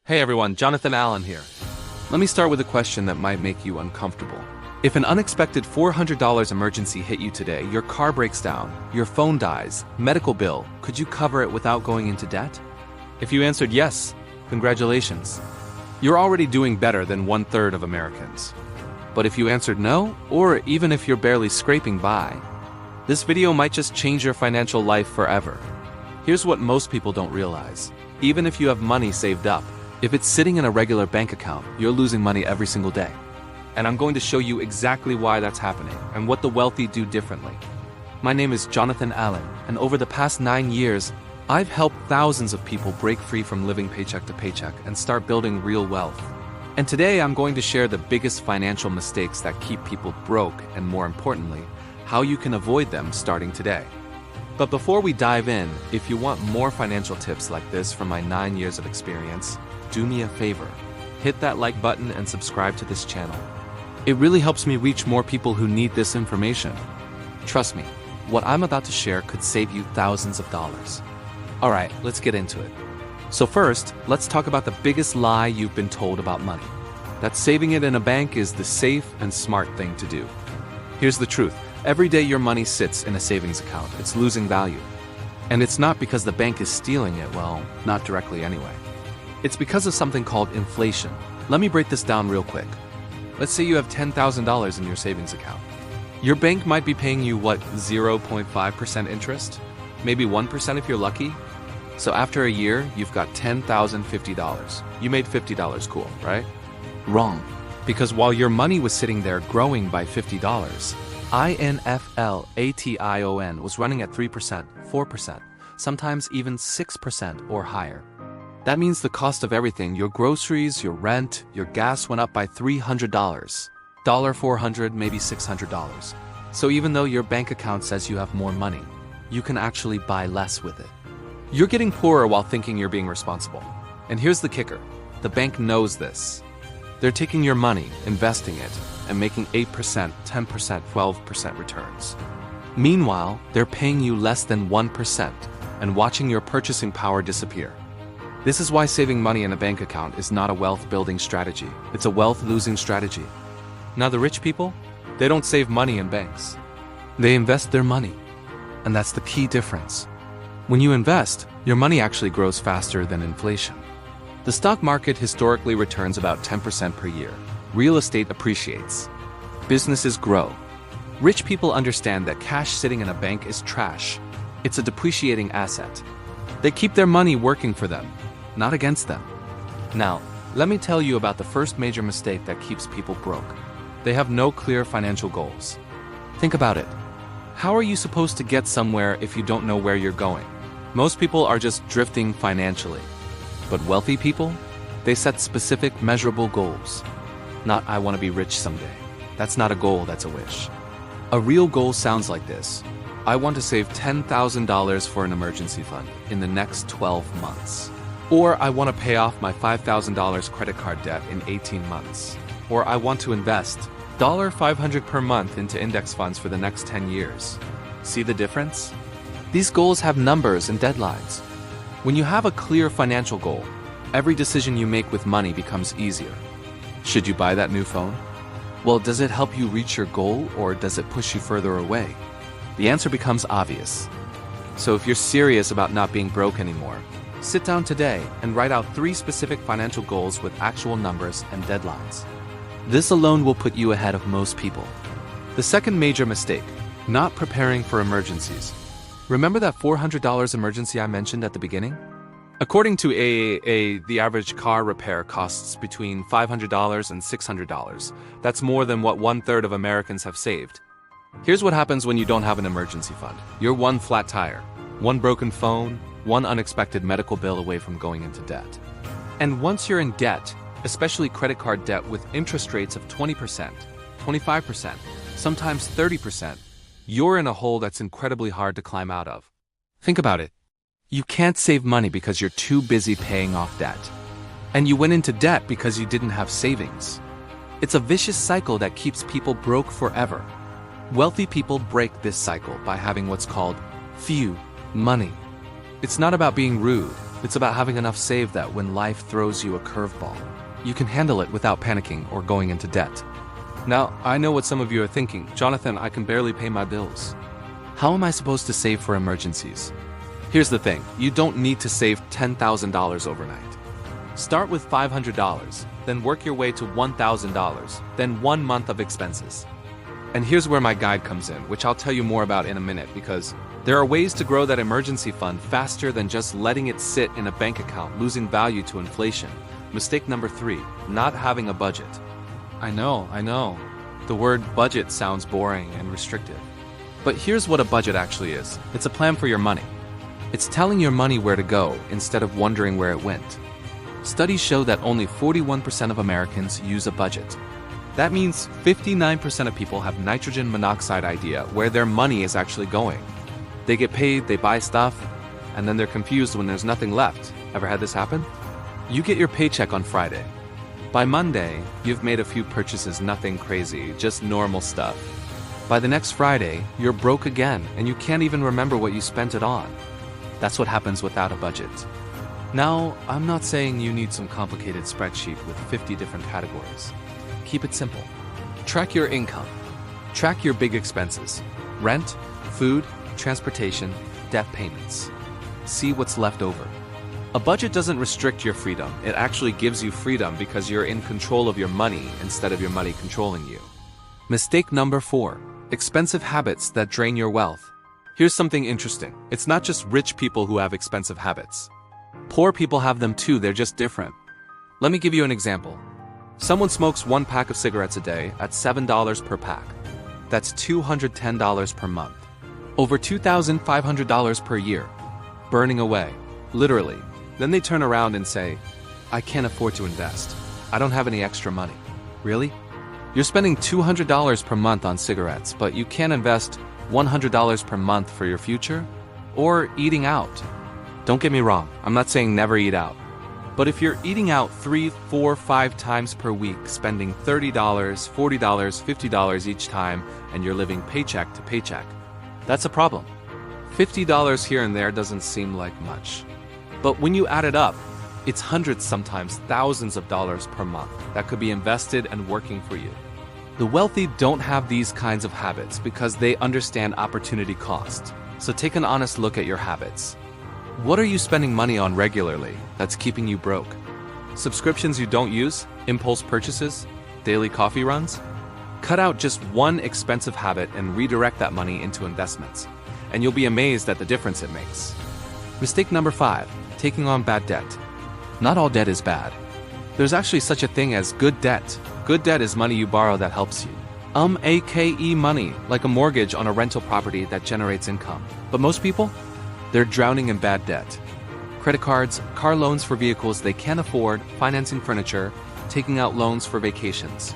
Hey everyone, Jonathan Allen here. Let me start with a question that might make you uncomfortable. If an unexpected $400 emergency hit you today, your car breaks down, your phone dies, medical bill, could you cover it without going into debt? If you answered yes, congratulations. You're already doing better than 1/3 of Americans. But if you answered no, or even if you're barely scraping by, this video might just change your financial life forever. Here's what most people don't realize. Even if you have money saved up, if it's sitting in a regular bank account, you're losing money every single day. And I'm going to show you exactly why that's happening and what the wealthy do differently. My name is Jonathan Allen, and over the past 9 years, I've helped thousands of people break free from living paycheck to paycheck and start building real wealth. And today I'm going to share the biggest financial mistakes that keep people broke and, more importantly, how you can avoid them starting today. But before we dive in, if you want more financial tips like this from my 9 years of experience, do me a favor. Hit that like button and subscribe to this channel. It really helps me reach more people who need this information. Trust me, what I'm about to share could save you thousands of dollars. Alright, let's get into it. So first, let's talk about the biggest lie you've been told about money. That saving it in a bank is the safe and smart thing to do. Here's the truth. Every day your money sits in a savings account, it's losing value. And it's not because the bank is stealing it, well, not directly anyway. It's because of something called inflation. Let me break this down real quick. Let's say you have $10,000 in your savings account. Your bank might be paying you, 0.5% interest? Maybe 1% if you're lucky? So after a year, you've got $10,050. You made $50, cool, right? Wrong. Because while your money was sitting there growing by $50, inflation was running at 3%, 4%, sometimes even 6% or higher. That means the cost of everything, your groceries, your rent, your gas went up by $300. $400, maybe $600. So even though your bank account says you have more money, you can actually buy less with it. You're getting poorer while thinking you're being responsible. And here's the kicker. The bank knows this. They're taking your money, investing it, and making 8%, 10%, 12% returns. Meanwhile, they're paying you less than 1% and watching your purchasing power disappear. This is why saving money in a bank account is not a wealth-building strategy. It's a wealth-losing strategy. Now the rich people, they don't save money in banks. They invest their money. And that's the key difference. When you invest, your money actually grows faster than inflation. The stock market historically returns about 10% per year. Real estate appreciates. Businesses grow. Rich people understand that cash sitting in a bank is trash. It's a depreciating asset. They keep their money working for them, not against them. Now, let me tell you about the first major mistake that keeps people broke. They have no clear financial goals. Think about it. How are you supposed to get somewhere if you don't know where you're going? Most people are just drifting financially. But wealthy people, they set specific, measurable goals. Not, I want to be rich someday. That's not a goal, that's a wish. A real goal sounds like this. I want to save $10,000 for an emergency fund in the next 12 months. Or I want to pay off my $5,000 credit card debt in 18 months. Or I want to invest $500 per month into index funds for the next 10 years. See the difference? These goals have numbers and deadlines. When you have a clear financial goal, every decision you make with money becomes easier. Should you buy that new phone? Well, does it help you reach your goal or does it push you further away? The answer becomes obvious. So if you're serious about not being broke anymore, sit down today and write out 3 specific financial goals with actual numbers and deadlines. This alone will put you ahead of most people. The second major mistake, not preparing for emergencies. Remember that $400 emergency I mentioned at the beginning? According to AAA, the average car repair costs between $500 and $600. That's more than what 1/3 of Americans have saved. Here's what happens when you don't have an emergency fund. You're one flat tire, one broken phone, one unexpected medical bill away from going into debt. And once you're in debt, especially credit card debt with interest rates of 20%, 25%, sometimes 30%, you're in a hole that's incredibly hard to climb out of. Think about it. You can't save money because you're too busy paying off debt. And you went into debt because you didn't have savings. It's a vicious cycle that keeps people broke forever. Wealthy people break this cycle by having what's called few money. It's not about being rude, It's about having enough saved that when life throws you a curveball, you can handle it without panicking or going into debt. Now, I know what some of you are thinking. Jonathan, I can barely pay my bills. How am I supposed to save for emergencies? Here's the thing, you don't need to save $10,000 overnight. Start with $500, then work your way to $1,000, then 1 month of expenses. And here's where my guide comes in, which I'll tell you more about in a minute, because there are ways to grow that emergency fund faster than just letting it sit in a bank account, losing value to inflation. Mistake number 3, not having a budget. I know. The word budget sounds boring and restrictive. But here's what a budget actually is. It's a plan for your money. It's telling your money where to go instead of wondering where it went. Studies show that only 41% of Americans use a budget. That means 59% of people have nitrogen monoxide idea where their money is actually going. They get paid, they buy stuff, and then they're confused when there's nothing left. Ever had this happen? You get your paycheck on Friday. By Monday, you've made a few purchases, nothing crazy, just normal stuff. By the next Friday, you're broke again, and you can't even remember what you spent it on. That's what happens without a budget. Now, I'm not saying you need some complicated spreadsheet with 50 different categories. Keep it simple. Track your income. Track your big expenses. Rent, food, transportation, debt payments. See what's left over. A budget doesn't restrict your freedom. It actually gives you freedom because you're in control of your money instead of your money controlling you. Mistake number 4. Expensive habits that drain your wealth. Here's something interesting. It's not just rich people who have expensive habits. Poor people have them too, they're just different. Let me give you an example. Someone smokes 1 pack of cigarettes a day at $7 per pack. That's $210 per month. Over $2,500 per year. Burning away. Literally. Then they turn around and say, I can't afford to invest. I don't have any extra money. Really? You're spending $200 per month on cigarettes, but you can't invest $100 per month for your future? Or eating out. Don't get me wrong, I'm not saying never eat out. But if you're eating out 3, 4, 5 times per week, spending $30, $40, $50 each time, and you're living paycheck to paycheck, that's a problem. $50 here and there doesn't seem like much. But when you add it up, it's hundreds, sometimes thousands of dollars per month that could be invested and working for you. The wealthy don't have these kinds of habits because they understand opportunity cost. So take an honest look at your habits. What are you spending money on regularly that's keeping you broke? Subscriptions you don't use? Impulse purchases? Daily coffee runs? Cut out just one expensive habit and redirect that money into investments, and you'll be amazed at the difference it makes. Mistake number 5, taking on bad debt. Not all debt is bad. There's actually such a thing as good debt. Good debt is money you borrow that helps you. AKE money, like a mortgage on a rental property that generates income. But most people? They're drowning in bad debt. Credit cards, car loans for vehicles they can't afford, financing furniture, taking out loans for vacations.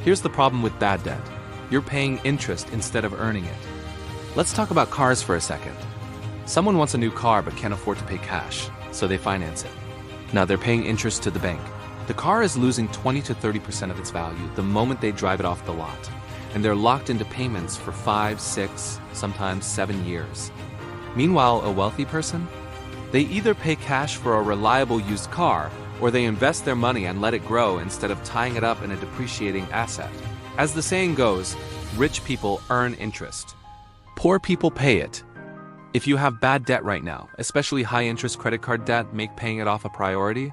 Here's the problem with bad debt. You're paying interest instead of earning it. Let's talk about cars for a second. Someone wants a new car but can't afford to pay cash, so they finance it. Now they're paying interest to the bank. The car is losing 20 to 30% of its value the moment they drive it off the lot, and they're locked into payments for 5, 6, sometimes 7 years. Meanwhile, a wealthy person? They either pay cash for a reliable used car, or they invest their money and let it grow instead of tying it up in a depreciating asset. As the saying goes, rich people earn interest. Poor people pay it. If you have bad debt right now, especially high-interest credit card debt, make paying it off a priority.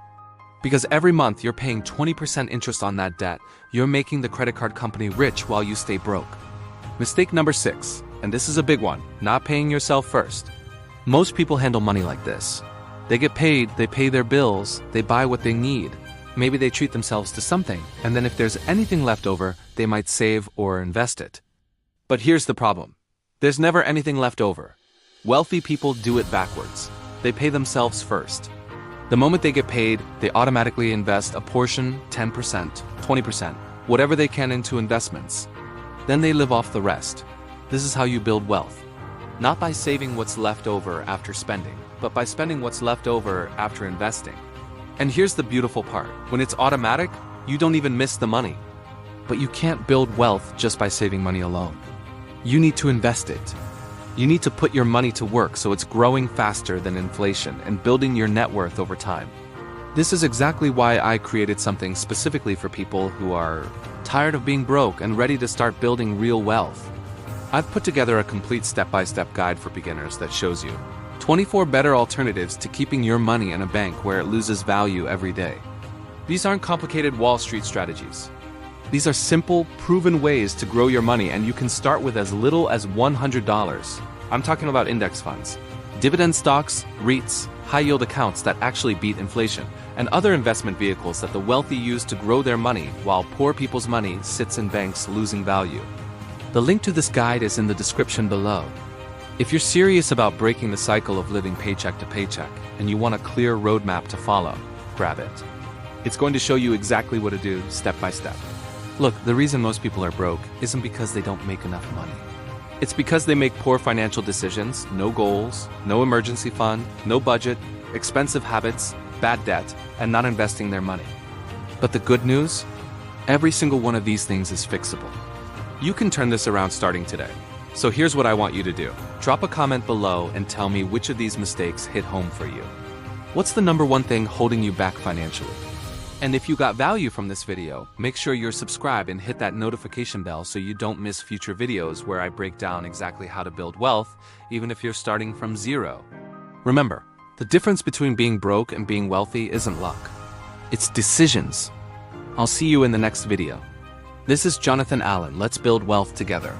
Because every month you're paying 20% interest on that debt, you're making the credit card company rich while you stay broke. Mistake number 6, and this is a big one, not paying yourself first. Most people handle money like this. They get paid, they pay their bills, they buy what they need. Maybe they treat themselves to something, and then if there's anything left over, they might save or invest it. But here's the problem. There's never anything left over. Wealthy people do it backwards. They pay themselves first. The moment they get paid, they automatically invest a portion, 10%, 20%, whatever they can into investments. Then they live off the rest. This is how you build wealth. Not by saving what's left over after spending, but by spending what's left over after investing. And here's the beautiful part. When it's automatic, you don't even miss the money. But you can't build wealth just by saving money alone. You need to invest it. You need to put your money to work so it's growing faster than inflation and building your net worth over time. This is exactly why I created something specifically for people who are tired of being broke and ready to start building real wealth. I've put together a complete step-by-step guide for beginners that shows you 24 better alternatives to keeping your money in a bank where it loses value every day. These aren't complicated Wall Street strategies. These are simple, proven ways to grow your money, and you can start with as little as $100. I'm talking about index funds, dividend stocks, REITs, high-yield accounts that actually beat inflation, and other investment vehicles that the wealthy use to grow their money while poor people's money sits in banks losing value. The link to this guide is in the description below. If you're serious about breaking the cycle of living paycheck to paycheck and you want a clear roadmap to follow, grab it. It's going to show you exactly what to do step by step. Look, the reason most people are broke isn't because they don't make enough money. It's because they make poor financial decisions, no goals, no emergency fund, no budget, expensive habits, bad debt, and not investing their money. But the good news? Every single one of these things is fixable. You can turn this around starting today. So here's what I want you to do. Drop a comment below and tell me which of these mistakes hit home for you. What's the number one thing holding you back financially? And if you got value from this video, make sure you're subscribed and hit that notification bell so you don't miss future videos where I break down exactly how to build wealth, even if you're starting from zero. Remember, the difference between being broke and being wealthy isn't luck. It's decisions. I'll see you in the next video. This is Jonathan Allen. Let's build wealth together.